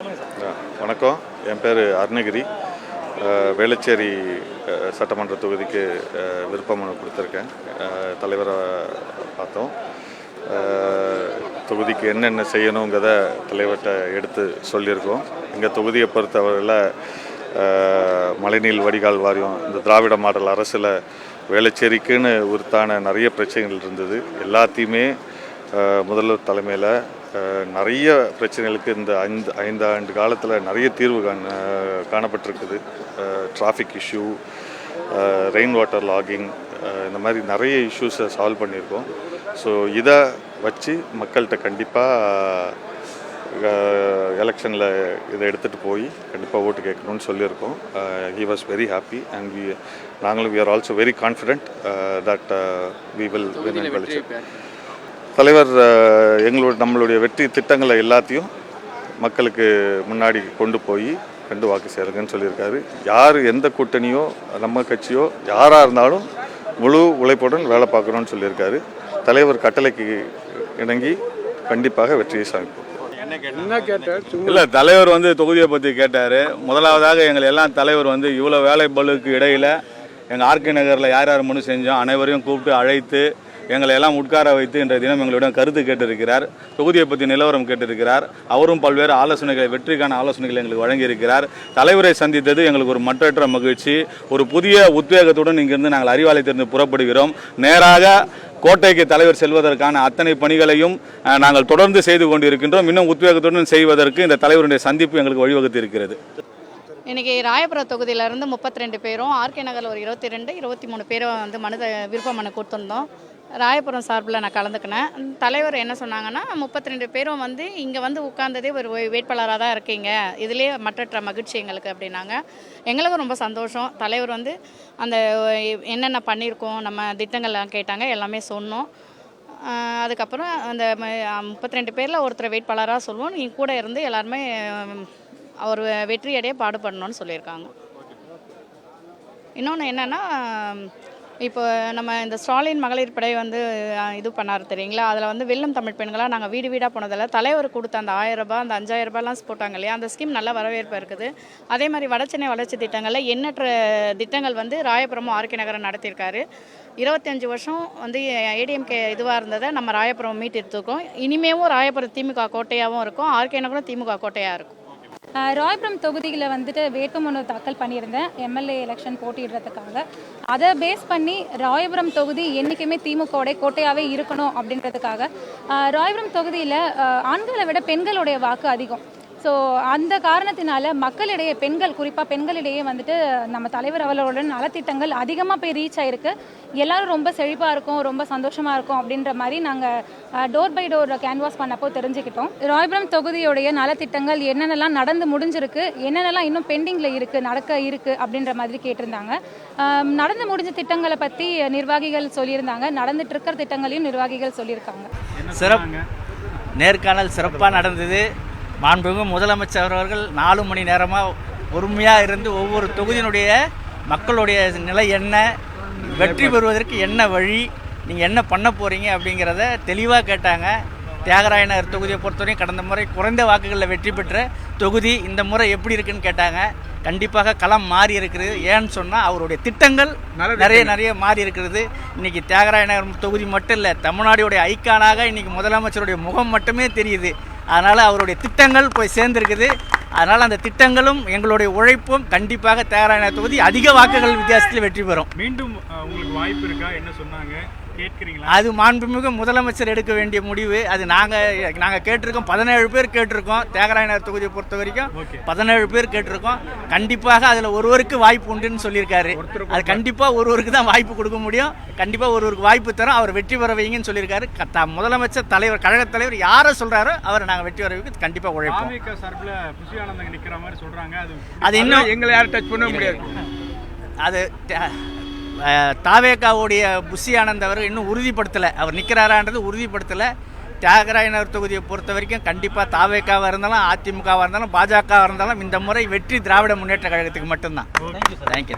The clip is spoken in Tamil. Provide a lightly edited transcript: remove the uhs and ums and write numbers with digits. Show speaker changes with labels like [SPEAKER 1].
[SPEAKER 1] வணக்கம். என் பேர் அருணகிரி. வேளச்சேரி சட்டமன்ற தொகுதிக்கு விருப்பமனு கொடுத்துருக்கேன். தலைவரை பார்த்தோம். தொகுதிக்கு என்னென்ன செய்யணுங்கிறத தலைவர்கிட்ட எடுத்து சொல்லியிருக்கோம். எங்கள் தொகுதியை பொறுத்தவரையில் மழைநீர் வடிகால் வாரியம், இந்த திராவிட மாடல் அரசில் வேளச்சேரிக்குன்னு உரித்தான நிறைய பிரச்சனைகள் இருந்தது. எல்லாத்தையுமே முதல்வர் தலைமையில் நிறைய பிரச்சனைகளுக்கு இந்த ஐந்து ஆண்டு காலத்தில் நிறைய தீர்வு காணப்பட்டிருக்குது. Traffic issue, rain water logging, இந்த மாதிரி நிறைய இஷ்யூஸை சால்வ் பண்ணியிருக்கோம். ஸோ இதை வச்சு மக்கள்கிட்ட கண்டிப்பாக எலெக்ஷனில் இதை எடுத்துகிட்டு போய் கண்டிப்பாக ஓட்டு கேட்கணும்னு சொல்லியிருக்கோம். He was very happy and நாங்களும் we are also very confident that we will win and கழிச்சு. தலைவர் நம்மளுடைய வெற்றி திட்டங்களை எல்லாத்தையும் மக்களுக்கு முன்னாடி கொண்டு போய் வாக்கு சேருங்கன்னு சொல்லியிருக்காரு. யார் எந்த கூட்டணியோ நம்ம கட்சியோ யாராக இருந்தாலும் முழு உழைப்புடன் வேலை பார்க்கணும்னு சொல்லியிருக்காரு. தலைவர் கட்டளைக்கு இணங்கி கண்டிப்பாக வெற்றியை சாதிப்போம்.
[SPEAKER 2] இல்லை, தலைவர் தொகுதியை பற்றி கேட்டார். முதலாவதாக எங்கள் எல்லாம் தலைவர் இவ்வளோ வேலை பளுக்கு இடையில் எங்கள் ஆர்கே நகரில் யார் யார் மனு செஞ்சோம் அனைவரையும் கூப்பிட்டு அழைத்து எங்களை எல்லாம் உட்கார வைத்து இன்றைய தினம் எங்களிடம் கருத்து கேட்டிருக்கிறார். தொகுதியை பற்றி நிலவரம் கேட்டிருக்கிறார். அவரும் பல்வேறு ஆலோசனைகளை, வெற்றிக்கான ஆலோசனைகளை எங்களுக்கு வழங்கியிருக்கிறார். தலைவரை சந்தித்தது எங்களுக்கு ஒரு மற்றற்ற மகிழ்ச்சி. ஒரு புதிய உத்வேகத்துடன் இங்கிருந்து நாங்கள் அறிவாலயத்திலிருந்து புறப்படுகிறோம். நேராக கோட்டைக்கு தலைவர் செல்வதற்கான அத்தனை பணிகளையும் நாங்கள் தொடர்ந்து செய்து கொண்டிருக்கின்றோம். இன்னும் உத்வேகத்துடன் செய்வதற்கு இந்த தலைவருடைய சந்திப்பு எங்களுக்கு வழிவகுத்து இருக்கிறது.
[SPEAKER 3] இன்றைக்கி ராயபுரம் தொகுதியிலேருந்து 32 பேரும், ஆர்கே நகரில் ஒரு 23 பேரும் விருப்ப மனு கொடுத்துருந்தோம். ராயபுரம் சார்பில் நான் கலந்துக்கினேன். தலைவர் என்ன சொன்னாங்கன்னா, 32 பேரும் இங்கே உட்கார்ந்ததே ஒரு வேட்பாளராக தான் இருக்கீங்க, இதிலே மற்றற்ற மகிழ்ச்சி எங்களுக்கு அப்படின்னாங்க. எங்களுக்கும் ரொம்ப சந்தோஷம். தலைவர் அந்த என்னென்ன பண்ணியிருக்கோம், நம்ம திட்டங்கள்லாம் கேட்டாங்க, எல்லாமே சொன்னோம். அதுக்கப்புறம் அந்த 32 பேரில் ஒருத்தர் வேட்பாளராக சொல்லுவோம், நீங்கள் கூட இருந்து எல்லாருமே அவர் வெற்றியடைய பாடுபடணும்னு சொல்லியிருக்காங்க. இன்னொன்று என்னென்னா, இப்போ நம்ம இந்த ஸ்டாலின் மகளிர் படை இது பண்ணார் தெரியுங்களா, அதில் வெள்ளம் தமிழ் பெண்களாக நாங்கள் வீடு வீடாக போனதில் தலைவர் கொடுத்த அந்த 1000 ரூபாய், அந்த 5000 ரூபாய்லாம் போட்டாங்க இல்லையா, அந்த ஸ்கீம் நல்ல வரவேற்பு இருக்குது. அதே மாதிரி வடசென்னை வளர்ச்சி திட்டங்களில் எண்ணற்ற திட்டங்கள் ராயபுரமும் ஆர்கே நகரம் நடத்தியிருக்காரு. 25 வருஷம் ஏடிஎம்கே இதுவாக இருந்ததை நம்ம ராயபுரம் மீட்டெடுத்துருக்கோம். இனிமேவும் ராயபுரம் திமுக கோட்டையாகவும் இருக்கும், ஆர்கே நகரம் திமுக கோட்டையாக இருக்கும்.
[SPEAKER 4] ராயபுரம் தொகுதியில் வேட்புமனு தாக்கல் பண்ணியிருந்தேன் எம்எல்ஏ எலெக்ஷன் போட்டியிடுறதுக்காக. அதை பேஸ் பண்ணி ராயபுரம் தொகுதி என்றைக்குமே திமுகவுடைய கோட்டையாகவே இருக்கணும் அப்படின்றதுக்காக. ராயபுரம் தொகுதியில் ஆண்களை விட பெண்களுடைய வாக்கு அதிகம். ஸோ அந்த காரணத்தினால மக்களிடையே, குறிப்பாக பெண்களிடையே நம்ம தலைவர் அவர்களோட நலத்திட்டங்கள் அதிகமாக போய் ரீச் ஆகிருக்கு. எல்லோரும் ரொம்ப செழிப்பாக இருக்கும், ரொம்ப சந்தோஷமாக இருக்கும் அப்படின்ற மாதிரி நாங்கள் டோர் பை டோர் கேன்வாஸ் பண்ணப்போ தெரிஞ்சுக்கிட்டோம். ராயபுரம் தொகுதியோடைய நலத்திட்டங்கள் என்னென்னலாம் நடந்து முடிஞ்சிருக்கு, என்னென்னலாம் இன்னும் பெண்டிங்கில் நடக்க இருக்குது அப்படின்ற மாதிரி கேட்டிருந்தாங்க. நடந்து முடிஞ்ச திட்டங்களை பற்றி நிர்வாகிகள் சொல்லியிருந்தாங்க, நடந்துட்டு இருக்கிற திட்டங்களையும் நிர்வாகிகள் சொல்லியிருக்காங்க.
[SPEAKER 5] நேர்காணல் சிறப்பாக நடந்தது. மாண்புமிகு முதலமைச்சர் அவர்கள் 4 மணி நேரமாக பொறுமையாக இருந்து ஒவ்வொரு தொகுதியினுடைய மக்களுடைய நிலை என்ன, வெற்றி பெறுவதற்கு என்ன வழி, நீங்கள் என்ன பண்ண போகிறீங்க அப்படிங்கிறத தெளிவாக கேட்டாங்க. தியாகராய நகர் தொகுதியை பொறுத்தவரையும் கடந்த முறை குறைந்த வாக்குகளில் வெற்றி பெற்ற தொகுதி, இந்த முறை எப்படி இருக்குன்னு கேட்டாங்க. கண்டிப்பாக களம் மாறி இருக்கிறது. ஏன்னு சொன்னால் அவருடைய திட்டங்கள் நிறைய மாறி இருக்கிறது. இன்றைக்கி தியாகராய நகர் தொகுதி மட்டும் இல்லை, தமிழ்நாடுடைய ஐக்கானாக இன்றைக்கி முதலமைச்சருடைய முகம் மட்டுமே தெரியுது. அதனால் அவருடைய திட்டங்கள் போய் சேர்ந்துருக்குது. அதனால் அந்த திட்டங்களும் எங்களுடைய உழைப்பும் கண்டிப்பாக தியாகராய நகர் தொகுதி அதிக வாக்குகள் வித்தியாசத்தில் வெற்றி பெறும்.
[SPEAKER 6] மீண்டும் உங்களுக்கு வாய்ப்பு இருக்கா? என்ன சொன்னாங்க, கேட்குறீங்களா?
[SPEAKER 5] அது மாண்புமிகு முதலமைச்சர் எடுக்க வேண்டிய முடிவு. அது நாங்கள் கேட்டிருக்கோம். 17 பேர் கேட்டிருக்கோம். தியாகராய நகர் தொகுதியை பொறுத்த வரைக்கும் 17 பேர் கேட்டிருக்கோம். கண்டிப்பாக அதில் ஒருவருக்கு வாய்ப்பு உண்டுன்னு சொல்லியிருக்காரு. அது கண்டிப்பாக ஒருவருக்கு தான் வாய்ப்பு கொடுக்க முடியும். கண்டிப்பாக ஒருவருக்கு வாய்ப்பு தரோம், அவர் வெற்றி பெற வைங்கன்னு சொல்லியிருக்காரு. முதலமைச்சர் தலைவர், கழகத் தலைவர் யாரை சொல்கிறாரோ அவரை நாங்கள் வெற்றி பெற வைக்க கண்டிப்பாக உழைப்போம். அது இன்னும் எங்களை யாரும் டச் பண்ண முடியாது. அது தாவேகாவுடைய புஷி ஆனந்த் அவர் இன்னும் உறுதிப்படுத்தலை, அவர் நிற்கிறாரான்றது உறுதிப்படுத்தலை. தியாகராய நகர் தொகுதியை பொறுத்த வரைக்கும் கண்டிப்பாக தாவேகாவாக இருந்தாலும், அதிமுகவாக இருந்தாலும், பாஜகவாக இருந்தாலும் இந்த முறை வெற்றி திராவிட முன்னேற்ற கழகத்துக்கு மட்டும்தான். தேங்க்யூ.